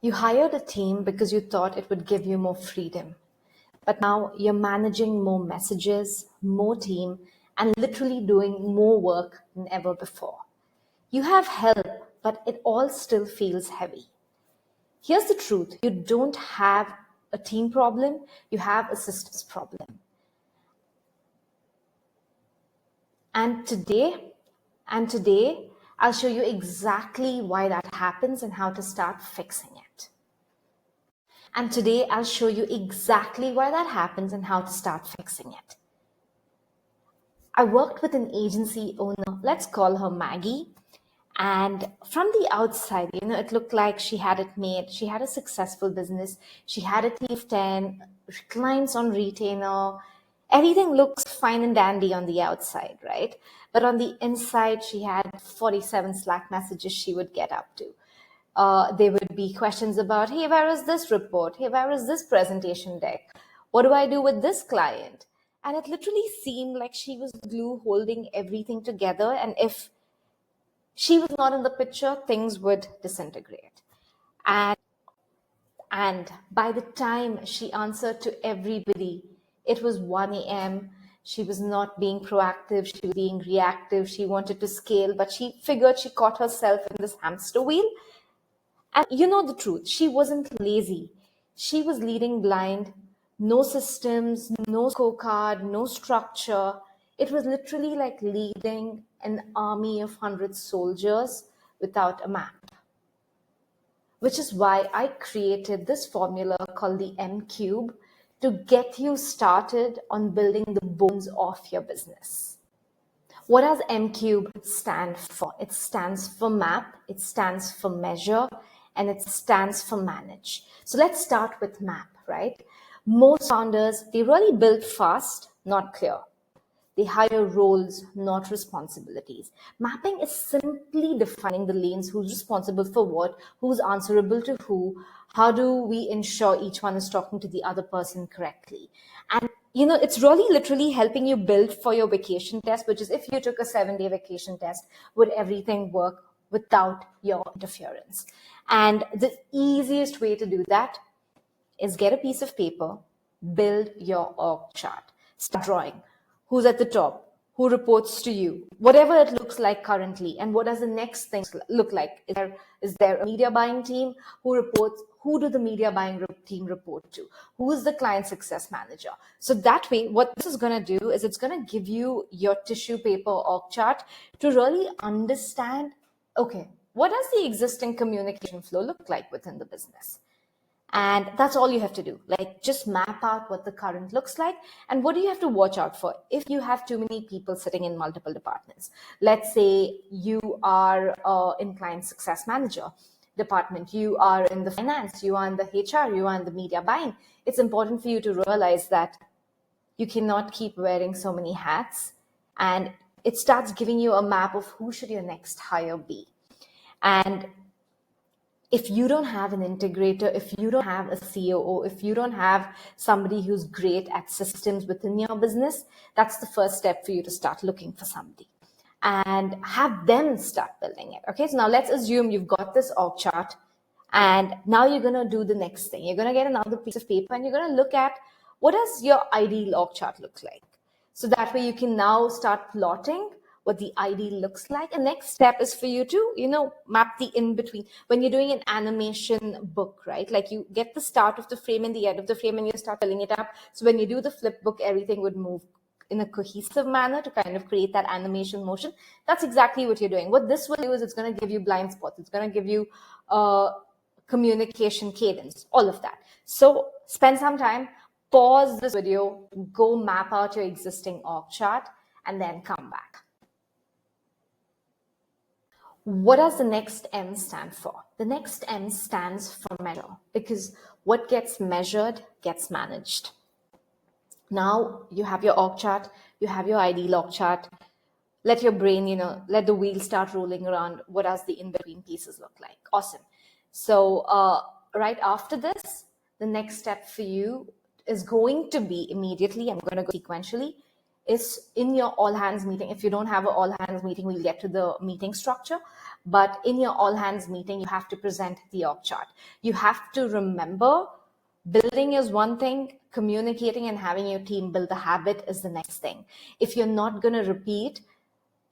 You hired a team because you thought it would give you more freedom. But now you're managing more messages, more team, and literally doing more work than ever before. You have help, but it all still feels heavy. Here's the truth. You don't have a team problem, you have a systems problem. And today, I'll show you exactly why that happens and how to start fixing it. And today, I'll show you exactly why that happens and how to start fixing it. I worked with an agency owner, let's call her Maggie. And from the outside, it looked like she had it made. She had a successful business. She had a team of 10, clients on retainer. Everything looks fine and dandy on the outside, right? But on the inside, she had 47 Slack messages she would get up to. There would be questions about, hey, where is this report? Hey, where is this presentation deck? What do I do with this client? And it literally seemed like she was glue holding everything together. And if she was not in the picture, things would disintegrate. And by the time she answered to everybody, it was 1 a.m. She was not being proactive. She was being reactive. She wanted to scale, but she figured she caught herself in this hamster wheel. And you know the truth, she wasn't lazy. She was leading blind, no systems, no scorecard, no structure. It was literally like leading an army of 100 soldiers without a map. Which is why I created this formula called the M Cube to get you started on building the bones of your business. What does M Cube stand for? It stands for map, it stands for measure, and it stands for manage. So let's start with map, right? Most founders, they really build fast, not clear. They hire roles, not responsibilities. Mapping is simply defining the lanes, who's responsible for what, who's answerable to who, how do we ensure each one is talking to the other person correctly. And it's really literally helping you build for your vacation test, which is if you took a 7-day vacation test, would everything work without your interference? And the easiest way to do that is get a piece of paper, build your org chart, start drawing. Who's at the top? Who reports to you? Whatever it looks like currently. And what does the next thing look like? Is there a media buying team? Who reports? Who do the media buying team report to? Who is the client success manager? So that way, what this is going to do is it's going to give you your tissue paper org chart to really understand, okay, what does the existing communication flow look like within the business? And that's all you have to do. Like, just map out what the current looks like. And what do you have to watch out for? If you have too many people sitting in multiple departments, let's say you are in client success manager department, you are in the finance, you are in the HR, you are in the media buying. It's important for you to realize that you cannot keep wearing so many hats. And it starts giving you a map of who should your next hire be. And if you don't have an integrator, if you don't have a COO, if you don't have somebody who's great at systems within your business, that's the first step for you to start looking for somebody and have them start building it. Okay, so now let's assume you've got this org chart and now you're going to do the next thing. You're going to get another piece of paper and you're going to look at what does your ideal org chart look like. So that way you can now start plotting what the ideal looks like. And next step is for you to, map the in-between. When you're doing an animation book, right? Like you get the start of the frame and the end of the frame and you start filling it up. So when you do the flip book, everything would move in a cohesive manner to kind of create that animation motion. That's exactly what you're doing. What this will do is it's going to give you blind spots. It's going to give you communication cadence, all of that. So spend some time, pause this video, go map out your existing org chart, and then come back. What does the next M stand for? The next M stands for measure, because what gets measured gets managed. Now you have your org chart, you have your ideal org chart. Let your brain, let the wheel start rolling around. What does the in-between pieces look like? Awesome. So right after this, the next step for you is going to be immediately, I'm going to go sequentially, is in your all hands meeting. If you don't have an all hands meeting, we'll get to the meeting structure. But in your all hands meeting, you have to present the org chart. You have to remember, building is one thing, communicating and having your team build the habit is the next thing. If you're not going to repeat,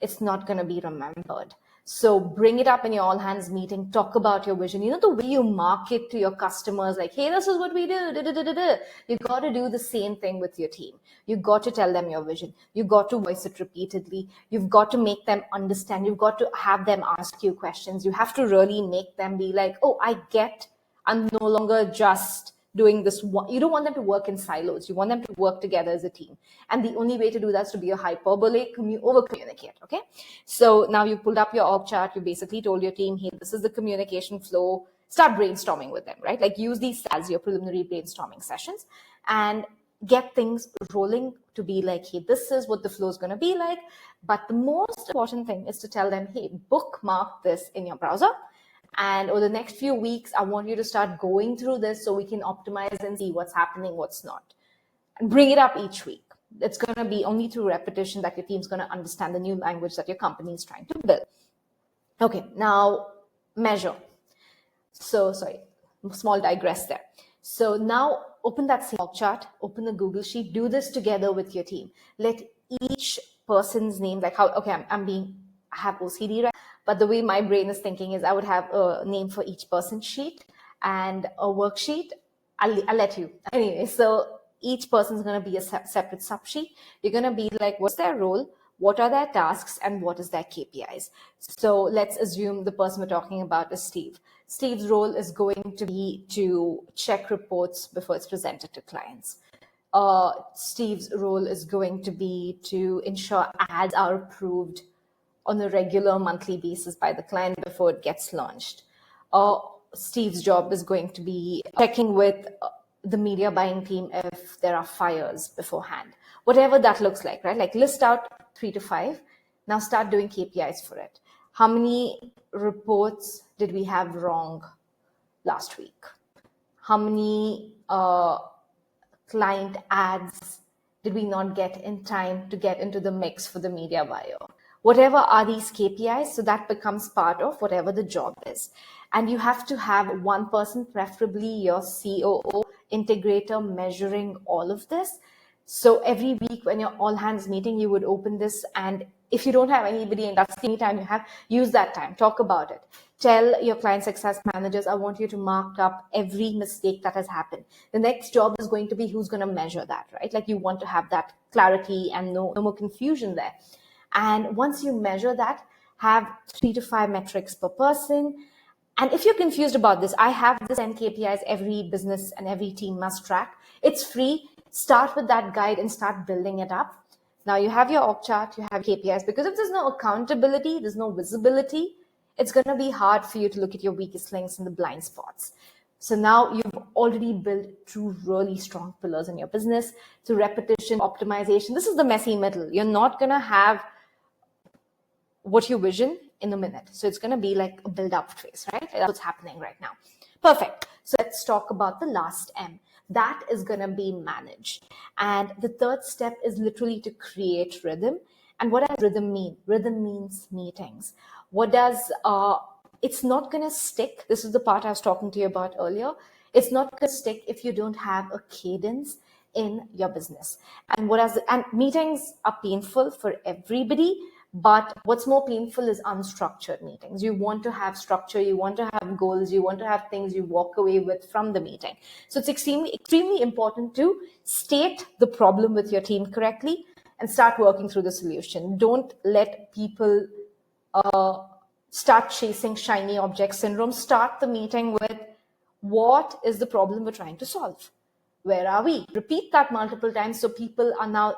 it's not going to be remembered. So bring it up in your all hands meeting, talk about your vision. You know, the way you market to your customers, like, hey, this is what we do. Da, da, da, da, da. You got to do the same thing with your team. You got to tell them your vision. You got to voice it repeatedly. You've got to make them understand. You've got to have them ask you questions. You have to really make them be like, oh, I get, I'm no longer just doing this. You don't want them to work in silos. You want them to work together as a team. And the only way to do that is to be a hyperbole, over communicate. Okay. So now you pulled up your org chart. You basically told your team, hey, this is the communication flow. Start brainstorming with them, right? Like use these as your preliminary brainstorming sessions and get things rolling to be like, hey, this is what the flow is going to be like. But the most important thing is to tell them, hey, bookmark this in your browser. And over the next few weeks, I want you to start going through this so we can optimize and see what's happening, what's not. And bring it up each week. It's going to be only through repetition that your team's going to understand the new language that your company is trying to build. Okay, now measure. So, sorry, small digress there. So now open that same org chart, open the Google Sheet, do this together with your team. Let each person's name, like how, okay, I have OCD, right? But the way my brain is thinking is I would have a name for each person's sheet and a worksheet. I'll let you. Anyway, so each person's going to be a separate subsheet. You're going to be like, what's their role? What are their tasks? And what is their KPIs? So let's assume the person we're talking about is Steve. Steve's role is going to be to check reports before it's presented to clients. Steve's role is going to be to ensure ads are approved on a regular monthly basis by the client before it gets launched. Steve's job is going to be checking with the media buying team if there are fires beforehand. Whatever that looks like, right? Like list out 3 to 5. Now start doing KPIs for it. How many reports did we have wrong last week? How many client ads did we not get in time to get into the mix for the media buyer? Whatever are these KPIs, so that becomes part of whatever the job is. And you have to have one person, preferably your COO, integrator, measuring all of this. So every week when you're all hands meeting, you would open this, and if you don't have anybody and that's the only time you have, use that time, talk about it. Tell your client success managers, I want you to mark up every mistake that has happened. The next job is going to be who's going to measure that, right? Like you want to have that clarity and no more confusion there. And once you measure that, have 3 to 5 metrics per person. And if you're confused about this, I have this 10 KPIs every business and every team must track. It's free. Start with that guide and start building it up. Now you have your org chart, you have KPIs, because if there's no accountability, there's no visibility, it's going to be hard for you to look at your weakest links and the blind spots. So now you've already built 2 really strong pillars in your business through repetition, optimization. This is the messy middle. You're not going to have what you vision in a minute. So it's going to be like a build-up phase, right? That's what's happening right now. Perfect. So let's talk about the last M. That is going to be managed. And the third step is literally to create rhythm. And what does rhythm mean? Rhythm means meetings. What does, it's not going to stick. This is the part I was talking to you about earlier. It's not going to stick if you don't have a cadence in your business. And meetings are painful for everybody. But what's more painful is unstructured meetings. You want to have structure, you want to have goals, you want to have things you walk away with from the meeting. So it's extremely important to state the problem with your team correctly and start working through the solution. Don't let people start chasing shiny object syndrome. Start the meeting with, what is the problem we're trying to solve? Where are we? Repeat that multiple times so people are now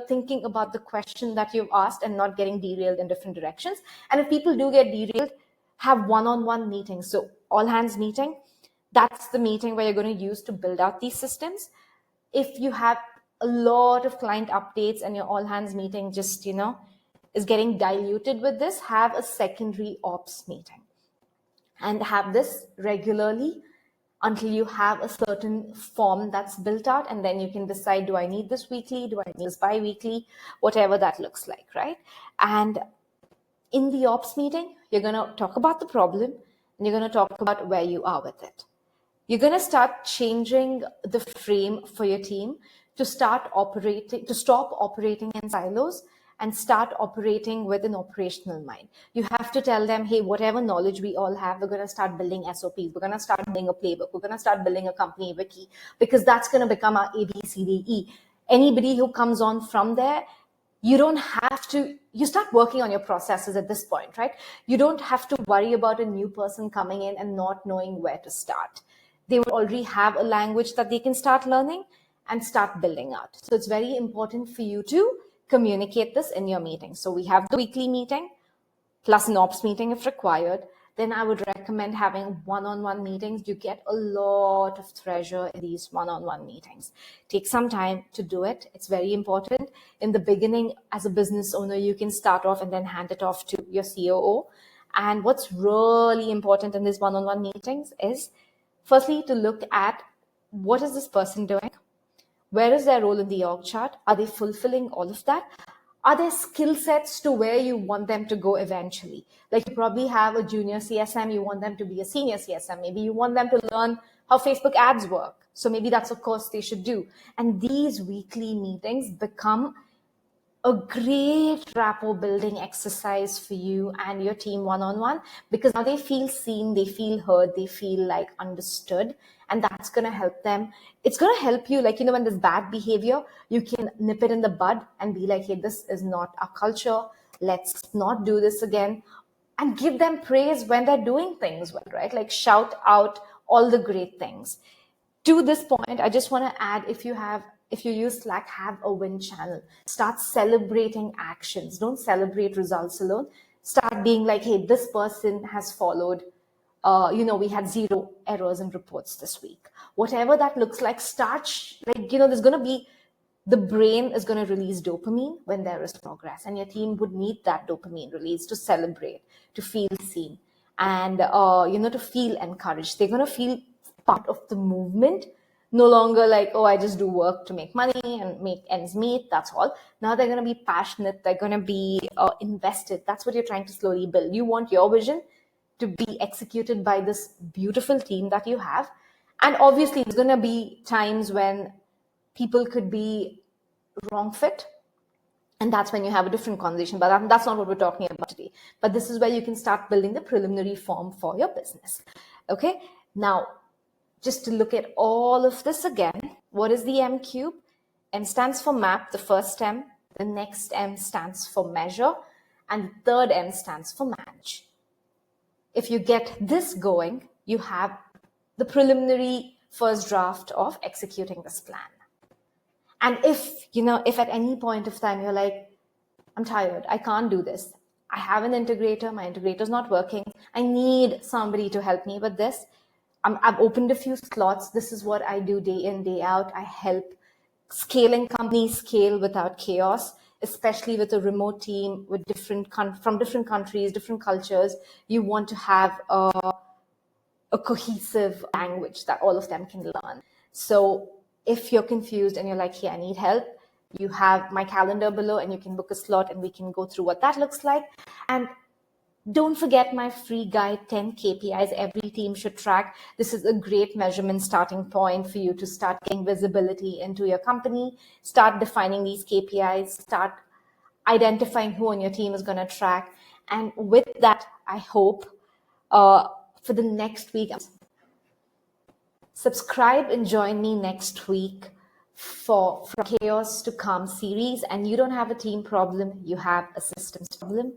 thinking about the question that you've asked and not getting derailed in different directions. And if people do get derailed, have one-on-one meetings. So all hands meeting, that's the meeting where you're going to use to build out these systems. If you have a lot of client updates and your all hands meeting just, is getting diluted with this, have a secondary ops meeting and have this regularly. until you have a certain form that's built out, and then you can decide, do I need this weekly, do I need this bi-weekly, whatever that looks like, right? And in the ops meeting, you're going to talk about the problem and you're going to talk about where you are with it. You're going to start changing the frame for your team to stop operating in silos and start operating with an operational mind. You have to tell them, hey, whatever knowledge we all have, we're going to start building SOPs. We're going to start building a playbook. We're going to start building a company wiki, because that's going to become our ABCDE. Anybody who comes on from there, you don't have to, you start working on your processes at this point, right? You don't have to worry about a new person coming in and not knowing where to start. They will already have a language that they can start learning and start building out. So it's very important for you to communicate this in your meeting. So we have the weekly meeting plus an ops meeting if required. Then I would recommend having one-on-one meetings. You get a lot of treasure in these one-on-one meetings. Take some time to do it. It's very important. In the beginning, as a business owner, you can start off and then hand it off to your COO. And what's really important in these one-on-one meetings is, firstly, to look at what is this person doing? Where is their role in the org chart? Are they fulfilling all of that? Are there skill sets to where you want them to go eventually? Like, you probably have a junior CSM, you want them to be a senior CSM. Maybe you want them to learn how Facebook ads work. So maybe that's a course they should do. And these weekly meetings become a great rapport building exercise for you and your team one-on-one, because now they feel seen, they feel heard, they feel like understood, and that's going to help them. It's going to help you, like, when there's bad behavior, you can nip it in the bud and be like, hey, this is not our culture, let's not do this again, and give them praise when they're doing things well, right? Like, shout out all the great things. To this point, I just want to add, if you use Slack, have a win channel. Start celebrating actions. Don't celebrate results alone. Start being like, hey, this person has followed. We had 0 errors in reports this week. Whatever that looks like, there's going to be, the brain is going to release dopamine when there is progress. And your team would need that dopamine release to celebrate, to feel seen, and, to feel encouraged. They're going to feel part of the movement. No longer like, oh, I just do work to make money and make ends meet, that's all. Now they're going to be passionate, they're going to be invested. That's what you're trying to slowly build. You want your vision to be executed by this beautiful team that you have. And obviously, there's going to be times when people could be wrong fit. And that's when you have a different conversation. But that's not what we're talking about today. But this is where you can start building the preliminary form for your business. Okay, now, just to look at all of this again, what is the M cube? M stands for map, the first M. The next M stands for measure. And the third M stands for manage. If you get this going, you have the preliminary first draft of executing this plan. And if at any point of time you're like, I'm tired, I can't do this, I have an integrator, my integrator's not working, I need somebody to help me with this, I've opened a few slots. This is what I do day in, day out. I help scaling companies scale without chaos, especially with a remote team with from different countries, different cultures. You want to have a cohesive language that all of them can learn. So if you're confused and you're like, hey, I need help, you have my calendar below and you can book a slot and we can go through what that looks like. And don't forget my free guide, 10 KPIs every team should track. This is a great measurement starting point for you to start getting visibility into your company, start defining these KPIs, start identifying who on your team is going to track. And with that, I hope for the next week, subscribe and join me next week for From Chaos to Calm series. And you don't have a team problem, you have a systems problem.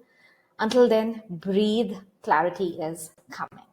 Until then, breathe. Clarity is coming.